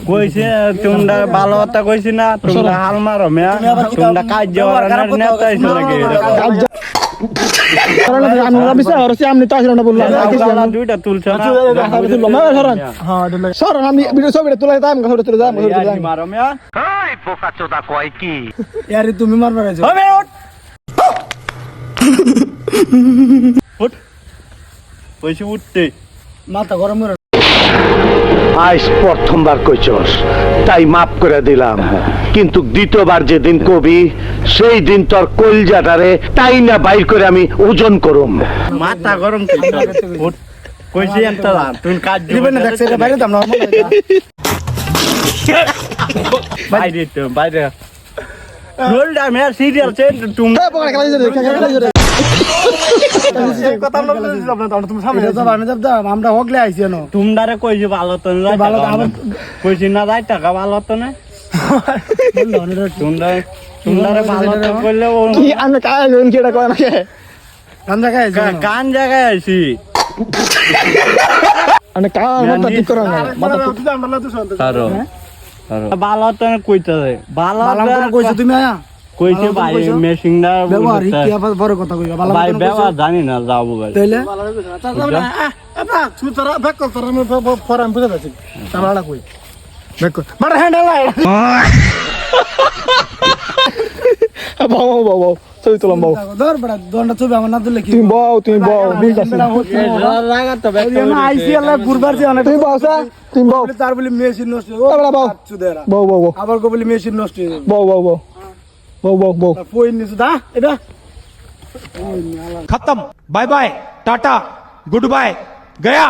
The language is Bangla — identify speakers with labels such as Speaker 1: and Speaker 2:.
Speaker 1: কইছে তোমরা ভালো কথা কইছি না, তোমরা হাল মারো মিয়া, তোমরা কাজ যাওয়ার নেতা হইছো নাকি? দুইটা তুলছ না, মারো মিয়া।
Speaker 2: তুমি মারবার
Speaker 1: কইছি উঠতে
Speaker 2: মাথা গরম করে
Speaker 3: আজ প্রথমবার কইছস তাই মাফ করে দিলাম, কিন্তু দ্বিতীয়বার যেদিন কবি সেই দিন তোর কলজাটারে তাই না বাইর করে আমি ওজন করুম।
Speaker 1: মাথা গরম কইছি তুমি কাজ
Speaker 2: দিবেন না, দেখছে বাইরে দাম না
Speaker 1: বাইরে তো বাইরে রোলটা মে সিরিয়াল চেঞ্জ তুমি
Speaker 2: আমরা হগলে আইছি না
Speaker 1: তোমরা কইছি ভালো তো না,
Speaker 2: ভালো
Speaker 1: কইছি না যাই টাকা ভালো তো না, তোমরা তোমরা ভালো তো কইলে
Speaker 2: আমি কাজ কেটা কয় নাকি
Speaker 1: কান জায়গায় আইছি
Speaker 2: আমি কাজ মাথা ঠিক করো না মাথা
Speaker 1: ভালো তো কইতাছে ভালো
Speaker 2: কইছো তুমি আয়া
Speaker 1: কইছে ভাই মেশিনটা
Speaker 2: ব্যবহার কি আবার বড় কথা কইবা ভালো
Speaker 1: ভাই ব্যবহার জানি না যাবো ভাই
Speaker 2: তাইলে আপা সুতরা ব্যাক কর আমি ফরাম বুঝা যাচ্ছে তামালা কই ব্যাক কর মার হ্যান্ডেল লাই বাবা বাবা তুই তোলাম বাবা ধর বড় দন্ডা চুবে আমার না দিলে কি তুমি বাও বিল আছে
Speaker 1: লাগা তো ব্যাক
Speaker 2: না আইসি আল্লাহ গুরবার যে অনেক তুমি বাসা তুমি বাও তার বলি মেশিন নষ্ট ও বড় বাও চুদেরা বাও বাও আবার কো বলি মেশিন নষ্ট বাও বাও বাও বাও বাও বাও কই নিছ দা এটা
Speaker 4: खत्म bye bye tata good bye गया